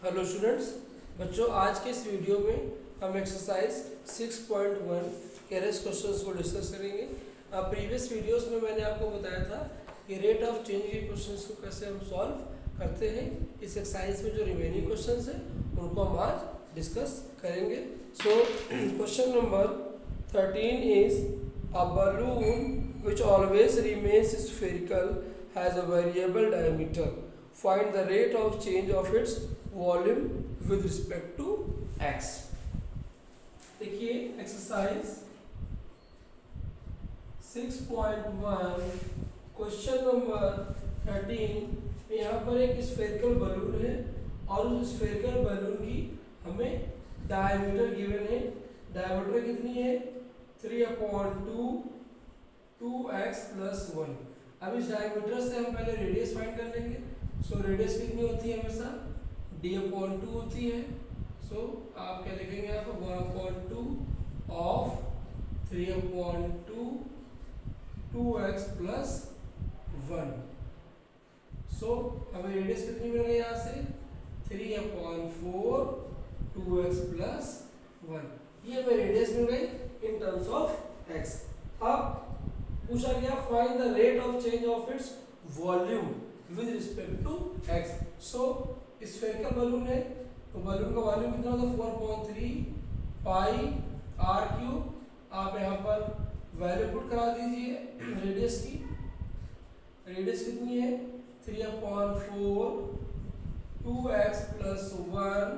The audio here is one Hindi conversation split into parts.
हेलो स्टूडेंट्स, बच्चों आज के इस वीडियो में हम एक्सरसाइज 6.1 के रेस्ट क्वेश्चंस को डिस्कस करेंगे। प्रीवियस वीडियोस में मैंने आपको बताया था कि रेट ऑफ चेंज के क्वेश्चंस को कैसे हम सॉल्व करते हैं। इस एक्सरसाइज में जो रिमेनिंग क्वेश्चंस हैं उनको हम आज डिस्कस करेंगे। So question number 13 is a balloon which always remains spherical has a variable diameter. Find the rate of change of its volume with respect to x. देखिए एक्सरसाइज 6.1 क्वेश्चन नंबर 13 में यहाँ पर एक स्फेरिकल बलून है और उस स्फेरिकल बलून की हमें डायमीटर गिवन है। डायमीटर कितनी है? 3/2 2x + 1। अब इस डायमीटर से हम पहले रेडियस फाइंड कर लेंगे। सो रेडियस कितनी होती है? हमेशा d/2 होती है। सो आप क्या लिखेंगे? यहाँ पर 1/2 ऑफ 3/2 2x + 1। सो हमें रेडियस कितनी मिल गई यहाँ से? 3/4 2x + 1। ये हमें रेडियस मिल गई इन टर्म्स ऑफ x। अब पूछा गया find the rate of change of its volume with respect to x। So spherical balloon है तो बलून का वॉल्यूम कितना होता है? 4.3 पाई r³। आप यहाँ पर वैल्यू पुट करा दीजिए रेडियस की। रेडियस कितनी है? 3/4 2x + 1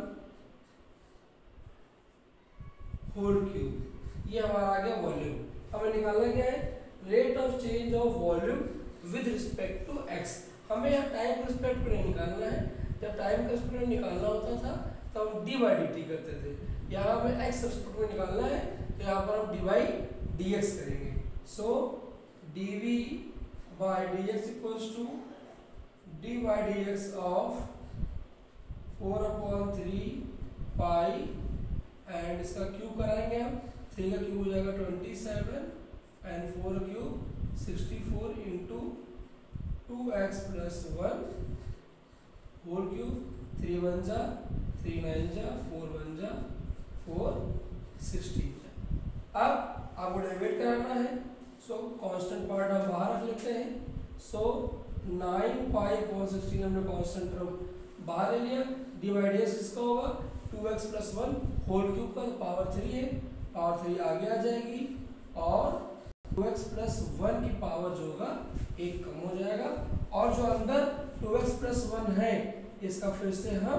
होल क्यूब। ये हमारा आ गया वॉल्यूम। हमें निकालना क्या है? Rate of change of volume with respect to x। हमें यहाँ टाइम रिस्पेक्ट में नहीं निकालना है। जब टाइम का रिस्पेक्ट में निकालना होता था तो हम d/dt करते थे। यहाँ हमें x रिस्पेक्ट में निकालना है तो यहाँ पर हम d/dx करेंगे। So dv/dx = d/dx of 4/3 pi and इसका क्यूब कराएंगे हम। 3 का क्यूब हो जाएगा 27 and 4 cube 64 into 2x + 1 whole cube. 3 1 जा 3 9 जा 4 1 जा 4 16 जा। अब आपको डेरिवेट कराना है। सो कांस्टेंट पार्ट हम बाहर रख लेते हैं। सो 9 पाई अपॉन 16 हमने कांस्टेंट टर्म बाहर ले लिया। d/dx किसका होगा? 2x + 1 होल क्यूब का पावर 3 है। पावर 3 आगे आ जाएगी और 2x + 1 की पावर जो होगा 1 कम हो जाएगा। और जो अंदर 2x + 1 है इसका फिर से हम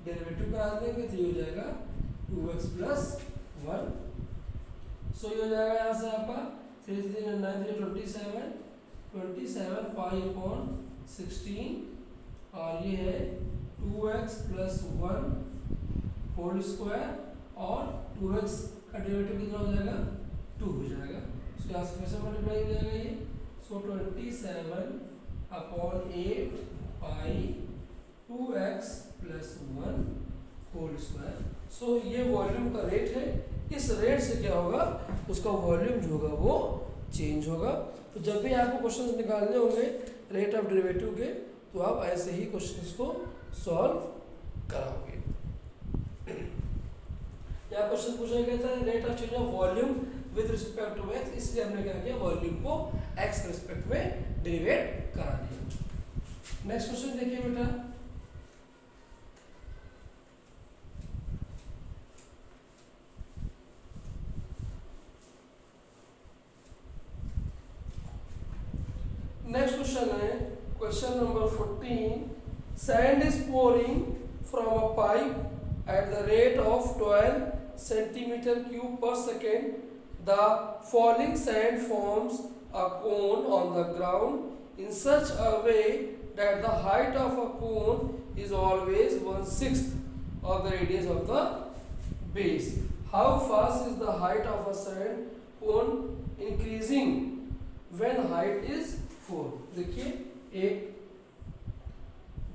डेरिवेटिव करा देंगे तो ये हो जाएगा 2x + 1। सो ये हो जाएगा यहाँ से आपका 3 3 9 3 27 पाई अपॉन 16 और ये है 2x + 1 होल स्क्वायर और 2x का डेरिवेटिव कितना हो जाएगा? 2 हो जाएगा। सो यहाँ से फिर से मल्टीप्लाई हो जाएगा ये। सो 27/8 पाई 2x + 1 होल स्क्वायर। सो ये वॉल्यूम का रेट है। इस रेट से क्या होगा? उसका वॉल्यूम जो होगा वो चेंज होगा। तो जब भी आपको क्वेश्चंस निकालने होंगे रेट ऑफ डेरिवेटिव के तो आप ऐसे ही क्वेश्चंस को सॉल्व कराओगे। यहाँ क्वेश्चन पूछा गया था rate of change of volume with respect to x, इसलिए हमने क्या किया? वॉल्यूम को x के रिस्पेक्ट में डेरिवेट करा दिया। नेक्स्ट क्वेश्चन देखिए बेटा। नेक्स्ट क्वेश्चन है question number 14। Sand is pouring from a pipe at the rate of 12 cm³ per second. The falling sand forms a cone on the ground in such a way that the height of a cone is always 1/6 of the radius of the base. How fast is the height of a sand cone increasing when height is 4? देखिए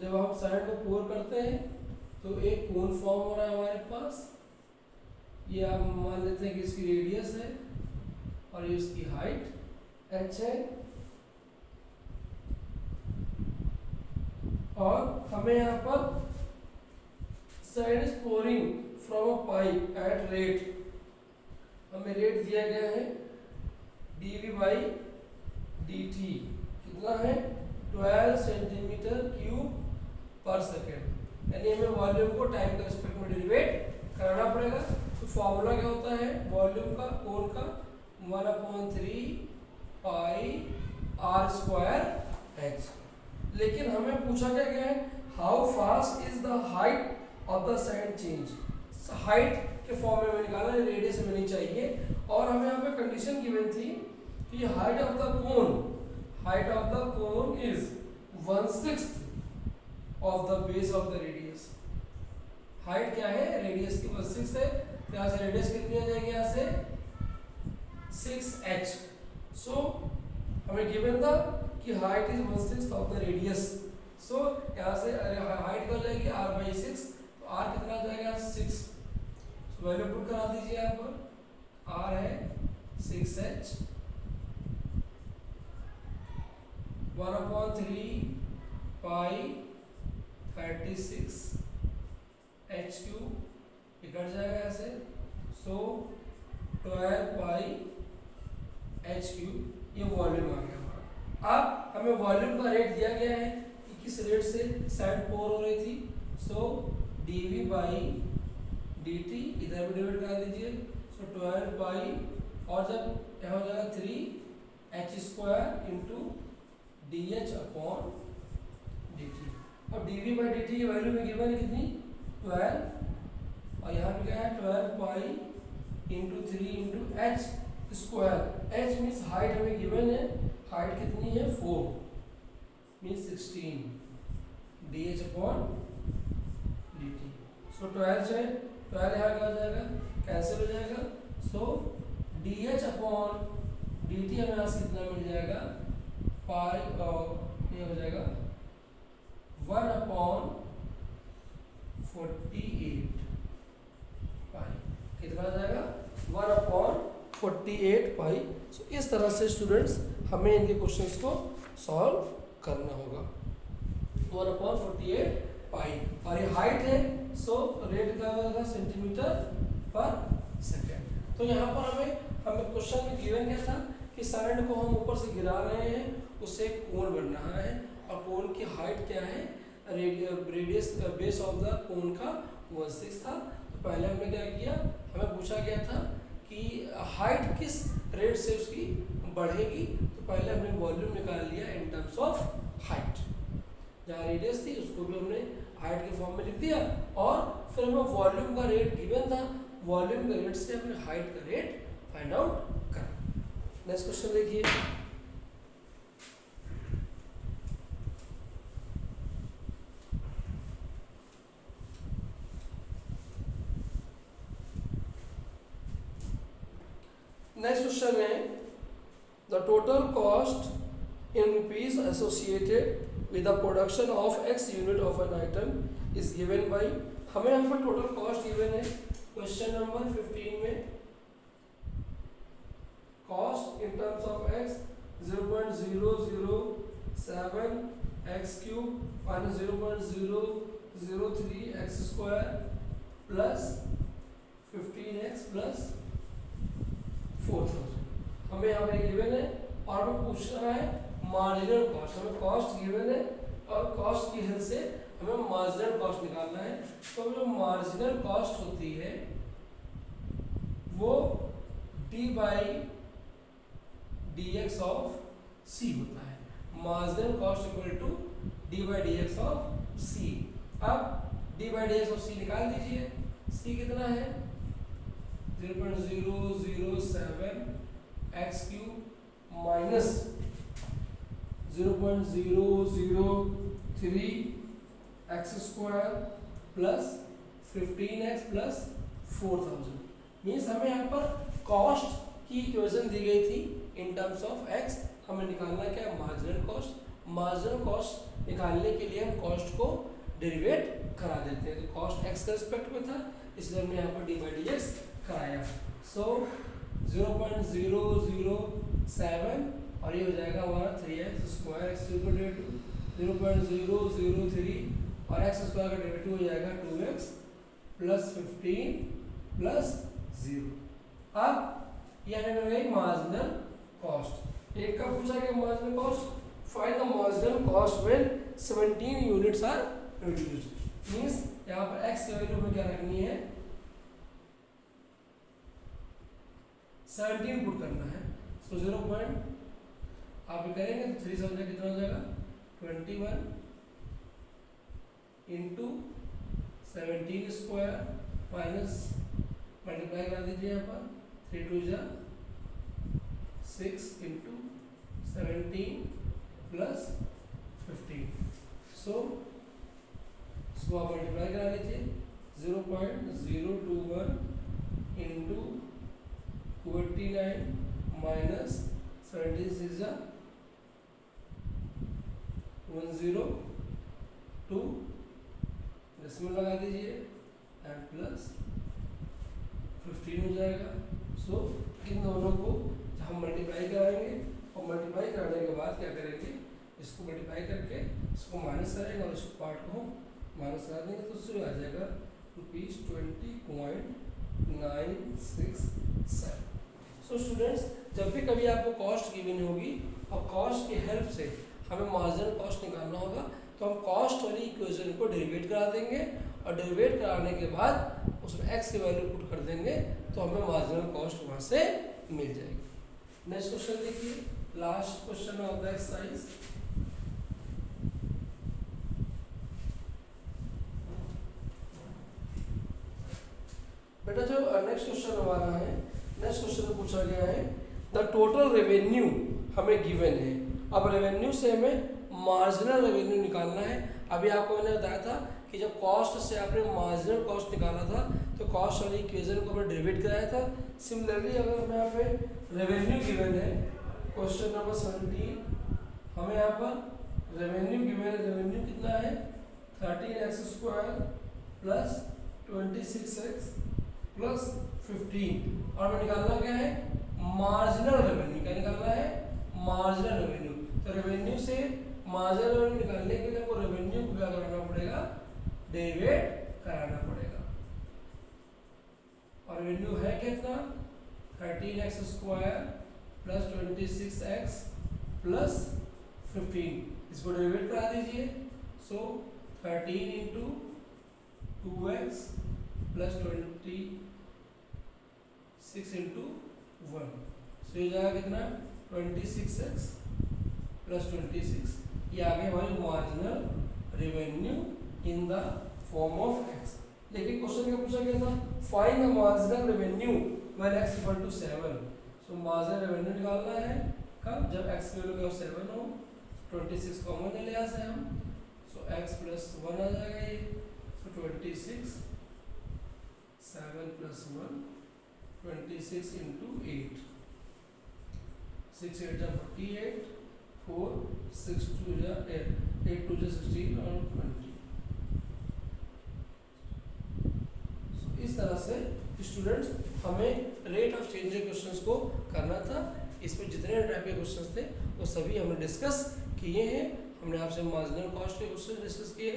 जब हम सैंड को पोर करते हैं तो एक कोन फॉर्म हो रहा है हमारे पास। ये आप मान लेते हैं कि इसकी रेडियस है और ये इसकी हाइट h है। और हमें यहाँ पर sand is pouring from a pipe at rate, हमें रेट दिया गया है dV by dt कितना है 12 सेंटीमीटर क्यूब पर सेकेंड, यानी हमें वॉल्यूम को टाइम के रिस्पेक्ट में डेरिवेट कराना पड़ेगा। तो फॉर्मूला क्या होता है वॉल्यूम का कोण का 1/3 पाई r स्क्वायर h। लेकिन हमें पूछा क्या गया है how fast is the height of the sand change, height के फॉर्म में निकालना, रेडियस में नहीं चाहिए। और हमें यहाँ पे कंडीशन गिवन थी कि height of the cone is 1/6 of the base of the radius. Height क्या है रेडियस की 1/6 है, तो यहाँ से रेडियस कितनी आ जाएगी यहाँ से 6h। सो हमें गिवन था कि height is 1/6 of the radius. So यहाँ से हाइट क्या हो जाएगी r/6, तो r कितना आ जाएगा 6। सो वैल्यू पुट करा दीजिए यहाँ पर, r है 6h 1/3 पाई 36 h³ कट जाएगा ऐसे। सो 12 पाई h³ ये वॉल्यूम आ गया हमारा। अब हमें वॉल्यूम का रेट दिया गया है कि किस रेट से सैंड पोर हो रही थी। सो dV बाई dt इधर भी डिवाइड करा दीजिए। सो 12 पाई और जब यहाँ हो जाएगा 3h² into dH upon dt। अब dV बाई dt की वैल्यू में गिवन है कितनी 12, और यहाँ पे क्या है 12 pi into 3 into h square. h means height हमें गिवन है, हाइट कितनी है 4 मीन्स 16 dH अपॉन dt। सो 12 से 12 यहाँ क्या हो जाएगा कैंसिल हो जाएगा। सो dH अपॉन dt हमें यहाँ से कितना मिल जाएगा पाई, ये हो जाएगा 1/48 पाई, कितना आ जाएगा 1/48 पाई। सो इस तरह से स्टूडेंट्स हमें इनके क्वेश्चंस को सॉल्व करना होगा। 1/48 पाई और ये हाइट है, सो रेट क्या होगा सेंटीमीटर पर सेकेंड। तो यहाँ पर हमें क्वेश्चन में गिवन क्या था कि सैंड को हम ऊपर से गिरा रहे हैं, उससे कोण बन रहा है, और कोण की हाइट क्या है radius base of the cone का 1/6 था। तो पहले हमने क्या किया, हमें पूछा गया था कि हाइट किस रेट से उसकी बढ़ेगी। तो पहले हमने वॉल्यूम निकाल लिया इन टर्म्स ऑफ हाइट, जहाँ रेडियस थी उसको भी हमने हाइट के फॉर्म में लिख दिया, और फिर हमें वॉल्यूम का रेट गिवन था, वॉल्यूम के रेट से हमने हाइट का रेट फाइंड आउट करा। नेक्स्ट क्वेश्चन देखिए। नेक्स्ट क्वेश्चन है the total cost in rupees associated with the production of x unit of an item is given by. हमें यहाँ पर टोटल कॉस्ट गिवन है क्वेश्चन नंबर 15 में। Cost in terms of x 0.007 x³ minus 0.003 x² plus 15x plus 4000 हमें यहाँ पे गिवन है, और हमें पूछ रहा है मार्जिनल कॉस्ट। हमें कॉस्ट गिवन है और कॉस्ट की हेल्प से हमें मार्जिनल कॉस्ट निकालना है। तो जो मार्जिनल कॉस्ट होती है वो d by dx of c होता है। Marginal cost equal to d by dx of c। अब d by dx of c निकाल दीजिए। c कितना है 0.007 x³ minus 0.003 x² plus 15x plus 4000। Means हमें यहाँ पर कॉस्ट की इक्वेशन दी गई थी इन टर्म्स ऑफ x, हमें निकालना क्या है मार्जिनल कॉस्ट। मार्जिनल कॉस्ट निकालने के लिए हम कॉस्ट को डेरिवेट करा देते हैं। तो कॉस्ट x के रिस्पेक्ट में था, इसलिए हमने यहाँ पर d बाई dx कराया। सो 0.007 और ये हो जाएगा हमारा 3x² x = 0.003 और x² का डेरिवेटिव हो जाएगा 2x प्लस 15 प्लस 0। अब यह हमें गई मार्जिनल कॉस्ट। एक का पूछा गया marginal cost, find the marginal cost when 17 units are produced. Means यहाँ पर x की वैल्यू में क्या रखनी है, 17 पुट करना है। सो 0 पॉइंट आप करेंगे तो 3 से हो जाएगा, कितना हो जाएगा 21 इंटू 17 स्क्वायर माइनस मल्टीप्लाई करा दीजिए यहाँ पर 3 2 जा 6 इंटू 17 प्लस 15। सो आप मल्टीप्लाई करा लीजिए 0.021 इंटू 289 माइनस 17 6 जा 102 डेसिमल लगा दीजिए एंड प्लस 15 हो जाएगा। सो इन दोनों को हम मल्टीप्लाई कराएंगे और मल्टीप्लाई कराने के बाद क्या करेंगे, इसको मल्टीप्लाई करके इसको माइनस करेंगे और इसको पार्ट को माइनस करा देंगे तो उससे आ जाएगा ₹20.967। सो स्टूडेंट्स, जब भी कभी आपको कॉस्ट गिवन होगी और कॉस्ट की हेल्प से हमें मार्जिनल कॉस्ट निकालना होगा तो हम कॉस्ट वाली इक्वेशन को डेरिवेट करा देंगे और डेरिवेट कराने के बाद उसमें x की वैल्यू पुट कर देंगे तो हमें मार्जिनल कॉस्ट वहाँ से मिल जाएगी। नेक्स्ट क्वेश्चन देखिए, last question of the exercise. बेटा जो नेक्स्ट क्वेश्चन हमारा है, नेक्स्ट क्वेश्चन में पूछा गया है द टोटल रेवेन्यू हमें गिवन है। अब रेवेन्यू से हमें मार्जिनल रेवेन्यू निकालना है। अभी आपको मैंने बताया था कि जब कॉस्ट से आपने मार्जिनल कॉस्ट निकाला था तो कॉस्ट वाली इक्वेशन को हमने डेरिवेट कराया था। सिमिलरली अगर हमें यहाँ पे रेवेन्यू गिवन है, क्वेश्चन नंबर 17, हमें यहाँ पर रेवेन्यू गिवन है। रेवेन्यू कितना है 13x² प्लस 26x प्लस 15 और हमें निकालना क्या है मार्जिनल रेवेन्यू। क्या निकालना है मार्जिनल रेवेन्यू। तो रेवेन्यू से मार्जिनल रेवेन्यू निकालने के लिए आपको रेवेन्यू को क्या कराना पड़ेगा, डेरिवेट कराना पड़ेगा। और रेवेन्यू है कितना 13x² प्लस 26x प्लस 15, इसको डेरिवेट करा दीजिए। सो 13 इंटू 2x प्लस 26 इंटू 1, सो ये जाएगा कितना 26x प्लस 26। ये आ गई हमारी marginal revenue in the form of x। लेकिन क्वेश्चन क्या पूछा गया था, find the marginal revenue when x equal to 7। So marginal revenue निकालना है कब, जब x की वैल्यू 7 हो। 26 कॉमन ले लिया से हम, सो x प्लस 1 आ जाएगा ये। सो 26 7 प्लस 1 26 इंटू 8, 6 8 जा 48, 4 6 2 जा 8 2 जा 16 और 20। इस तरह से स्टूडेंट्स हमें रेट ऑफ चेंज के क्वेश्चंस को करना था। इसमें जितने टाइप के क्वेश्चंस थे वो सभी हमने डिस्कस किए हैं। हमने आपसे मार्जिनल कॉस्ट के क्वेश्चन डिस्कस किए,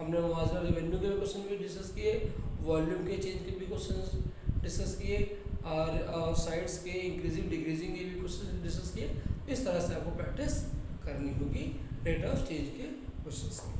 हमने मार्जिनल रेवेन्यू के क्वेश्चन भी डिस्कस किए, वॉल्यूम के चेंज के भी क्वेश्चन डिस्कस किए और साइड्स के इंक्रीजिंग डिक्रीजिंग के भी क्वेश्चन डिस्कस किए। इस तरह से आपको प्रैक्टिस करनी होगी रेट ऑफ चेंज के क्वेश्चंस की।